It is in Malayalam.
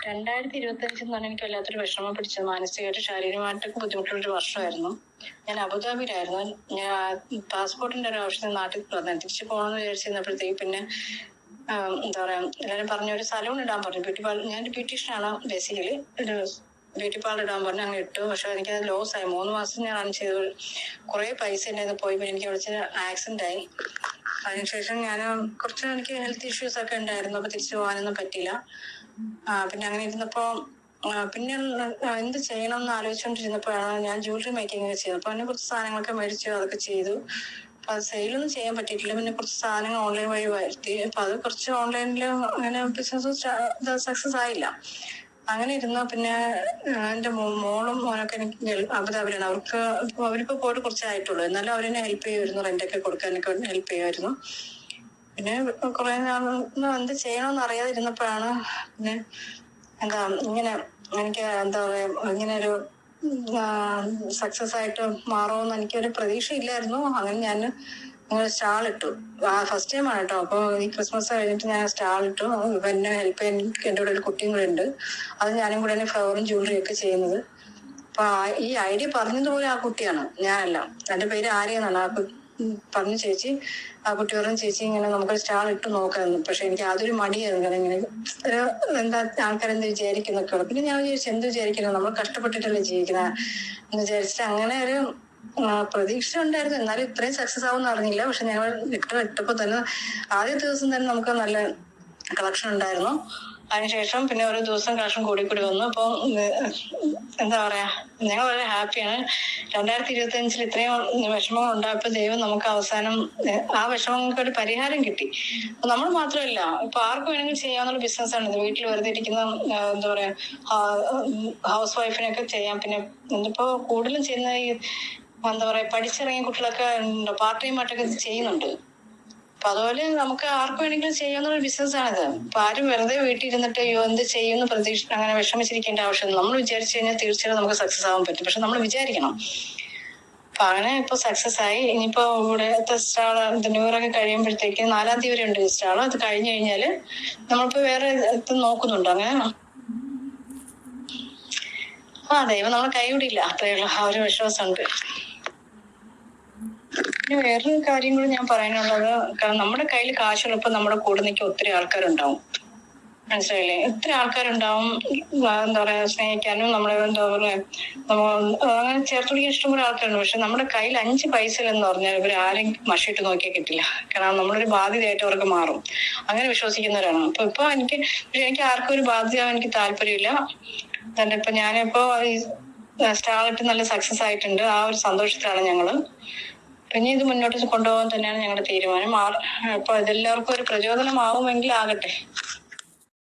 2025 എന്നാണ് എനിക്ക് വല്ലാത്തൊരു വിഷമം പിടിച്ചത്. മാനസികമായിട്ട് ശാരീരികമായിട്ടൊക്കെ ബുദ്ധിമുട്ടുള്ളൊരു വർഷമായിരുന്നു. ഞാൻ അബുദാബിയിലായിരുന്നു. ഞാൻ പാസ്പോർട്ടിന്റെ ഒരു ആവശ്യത്തിന് നാട്ടിൽ വന്നു. തിരിച്ചു പോകണമെന്ന് വിചാരിച്ചിരുന്നപ്പോഴത്തേക്ക് പിന്നെ എന്താ പറയാ, എല്ലാവരും പറഞ്ഞു ഒരു സലൂൺ ഇടാൻ പറഞ്ഞു. ഞാനൊരു ബ്യൂട്ടീഷ്യനാണ് ബേസിക്കലി. ഒരു ബ്യൂട്ടി പാർലർ ഇടാൻ പറഞ്ഞു. അങ്ങനെ ഇട്ടു. പക്ഷെ എനിക്കത് ലോസ് ആയി. 3 മാസം ഞാൻ റൺ ചെയ്തു. കുറെ പൈസ എൻ്റെ പോയി. പിന്നെ എനിക്ക് വിളിച്ച് ആക്സിഡന്റ് ആയി. അതിനുശേഷം ഞാൻ എനിക്ക് ഹെൽത്ത് ഇഷ്യൂസ് ഒക്കെ ഉണ്ടായിരുന്നു. അപ്പൊ തിരിച്ചു പോകാനൊന്നും പറ്റില്ല. പിന്നെ അങ്ങനെ ഇരുന്നപ്പോ പിന്നെ എന്ത് ചെയ്യണം എന്ന് ആലോചിച്ചുകൊണ്ടിരുന്നപ്പോഴാണ് ഞാൻ ജ്വല്ലറി മേക്കിംഗ് ചെയ്തത്. അപ്പൊ അതിനെ കുറച്ച് സാധനങ്ങളൊക്കെ മേടിച്ചു, അതൊക്കെ ചെയ്തു. അപ്പൊ അത് സെയിലൊന്നും ചെയ്യാൻ പറ്റിയിട്ടില്ല. പിന്നെ കുറച്ച് സാധനങ്ങൾ ഓൺലൈൻ വഴി വരുത്തി. അപ്പൊ അത് കുറച്ച് ഓൺലൈനിൽ അങ്ങനെ ബിസിനസ് സക്സസ് ആയില്ല. അങ്ങനെ ഇരുന്ന പിന്നെ എന്റെ മോളും മോനൊക്കെ എനിക്ക് അബുദാബിയിലാണ്. അവരിപ്പോ പോയിട്ട് കുറച്ചായിട്ടുള്ളൂ. എന്നാലും അവരെന്നെ ഹെൽപ്പ് ചെയ്യുമായിരുന്നു. റെന്റൊക്കെ കൊടുക്കാനൊക്കെ ഹെൽപ്പ് ചെയ്യുമായിരുന്നു. പിന്നെ കുറെ നാൾ എന്ത് ചെയ്യണമെന്ന് അറിയാതിരുന്നപ്പോഴാണ് പിന്നെ ഇങ്ങനെ എനിക്ക് ഇങ്ങനെ ഒരു സക്സസ് ആയിട്ട് മാറുമെന്ന് എനിക്കൊരു പ്രതീക്ഷ ഇല്ലായിരുന്നു. അങ്ങനെ ഞാൻ സ്റ്റാൾ ഇട്ടു. ഫസ്റ്റ് ടൈം ആണ് കേട്ടോ. അപ്പൊ ഈ ക്രിസ്മസ് കഴിഞ്ഞിട്ട് ഞാൻ സ്റ്റാൾ ഇട്ടു. എന്നെ ഹെൽപ്പ് ചെയ്യാൻ എൻ്റെ കൂടെ ഒരു കുട്ടിയും കൂടെ ഉണ്ട്. അത് ഞാനും കൂടെ ഫ്ലവറും ജ്വല്ലറിയും ഒക്കെ ചെയ്യുന്നത്. അപ്പൊ ഈ ഐഡിയ പറഞ്ഞതുപോലെ ആ കുട്ടിയാണ്, ഞാനല്ല. എന്റെ പേര് ആര്യെന്നാണ്. പറഞ്ഞു ചേച്ചി, ആ കുട്ടി പറഞ്ഞു ചേച്ചി ഇങ്ങനെ നമുക്ക് സ്റ്റാൾ ഇട്ട് നോക്കാമെന്ന്. പക്ഷെ എനിക്ക് അതൊരു മടിയായിരുന്നു. കാരണം ഇങ്ങനെ എന്താ ആൾക്കാരെന്ത് വിചാരിക്കുന്നൊക്കെ. പിന്നെ ഞാൻ വിചാരിച്ചു എന്ത് വിചാരിക്കണം, നമ്മൾ കഷ്ടപ്പെട്ടിട്ടല്ലേ ജീവിക്കുന്ന എന്ന് വിചാരിച്ചിട്ട് അങ്ങനെ ഒരു പ്രതീക്ഷ ഉണ്ടായിരുന്നു. എന്നാലും ഇത്രയും സക്സസ് ആവുമെന്ന് അറിഞ്ഞില്ല. പക്ഷെ ഞങ്ങൾ ഇട്ടപ്പോ തന്നെ ആദ്യ ദിവസം തന്നെ നമുക്ക് നല്ല കളക്ഷൻ ഉണ്ടായിരുന്നു. അതിനുശേഷം പിന്നെ ഓരോ ദിവസം കളക്ഷൻ കൂടി വന്നു. അപ്പൊ എന്താ പറയാ, ഞങ്ങൾ വളരെ ഹാപ്പിയാണ്. 2025 ഇത്രയും വിഷമങ്ങൾ ഉണ്ടായപ്പോ ദൈവം നമുക്ക് അവസാനം ആ വിഷമങ്ങൾക്ക് ഒരു പരിഹാരം കിട്ടി. അപ്പൊ നമ്മൾ മാത്രമല്ല, ഇപ്പൊ ആർക്ക് വേണമെങ്കിലും ചെയ്യാവുന്ന ബിസിനസ് ആണ്. വീട്ടിൽ വെറുതെ ഇരിക്കുന്ന എന്താ പറയാ ഹൗസ് വൈഫിനൊക്കെ ചെയ്യാം. പിന്നെ ഇപ്പോ കൂടുതലും ചെയ്യുന്ന ഈ എന്താ പറയാ പഠിച്ചിറങ്ങിയ കുട്ടികളൊക്കെ പാർട്ട് ടൈം ആയിട്ടൊക്കെ ചെയ്യുന്നുണ്ട്. അപ്പൊ അതുപോലെ നമുക്ക് ആർക്ക് വേണമെങ്കിലും ചെയ്യാവുന്ന ഒരു ബിസിനസ് ആണിത്. അപ്പൊ ആരും വെറുതെ വീട്ടിൽ ഇരുന്നിട്ട് എന്ത് ചെയ്യുന്ന പ്രതീക്ഷ അങ്ങനെ വിഷമിച്ചിരിക്കേണ്ട ആവശ്യം. നമ്മൾ വിചാരിച്ചു കഴിഞ്ഞാൽ തീർച്ചയായും നമുക്ക് സക്സസ് ആവാൻ പറ്റും. പക്ഷെ നമ്മൾ വിചാരിക്കണം. അപ്പൊ അങ്ങനെ ഇപ്പൊ സക്സസ് ആയി. ഇനിയിപ്പോ ഇവിടുത്തെ സ്റ്റാള് ന്യൂ ഇയർ ഒക്കെ കഴിയുമ്പോഴത്തേക്ക് 4-ാം തീയതി വരെ ഉണ്ട് സ്റ്റാള്. അത് കഴിഞ്ഞു കഴിഞ്ഞാല് നമ്മളിപ്പോ വേറെ നോക്കുന്നുണ്ട്. അങ്ങനെ ദൈവം നമ്മളെ കൈവിടില്ല. അത്രയുള്ള ആ ഒരു വിശ്വാസമുണ്ട്. പിന്നെ വേറൊരു കാര്യം കൂടി ഞാൻ പറയാനുള്ളത്, നമ്മുടെ കയ്യിൽ കാശുള്ളപ്പോ നമ്മുടെ കൂടെ നിൽക്കാൻ ഒത്തിരി ആൾക്കാരുണ്ടാവും. മനസ്സിലായില്ലേ? ഒത്തിരി ആൾക്കാരുണ്ടാവും. എന്താ പറയാ സ്നേഹിക്കാനും നമ്മളെ എന്താ പറയാ അങ്ങനെ ചേർത്ത് പിടിക്കാൻ ഇഷ്ടംപോലെ ആൾക്കാരുണ്ട്. പക്ഷെ നമ്മുടെ കയ്യിൽ 5 പൈസ എന്ന് പറഞ്ഞാൽ ഇവർ ആരെയും മഷിയിട്ട് നോക്കിയാൽ കിട്ടില്ല. കാരണം നമ്മളൊരു ബാധ്യതയായിട്ട് അവർക്ക് മാറും. അങ്ങനെ വിശ്വസിക്കുന്നവരാണ്. ഇപ്പൊ എനിക്ക് ആർക്കും ഒരു ബാധ്യത എനിക്ക് താല്പര്യമില്ല. ഇപ്പൊ ഞാനിപ്പോ സ്റ്റാളിട്ട് നല്ല സക്സസ് ആയിട്ടുണ്ട്. ആ ഒരു സന്തോഷത്തിലാണ് ഞങ്ങള്. പിന്നെ ഇത് മുന്നോട്ട് കൊണ്ടുപോകാൻ തന്നെയാണ് ഞങ്ങളുടെ തീരുമാനം. ഇപ്പൊ ഇതെല്ലാവർക്കും ഒരു പ്രചോദനമാവുമെങ്കിൽ ആകട്ടെ.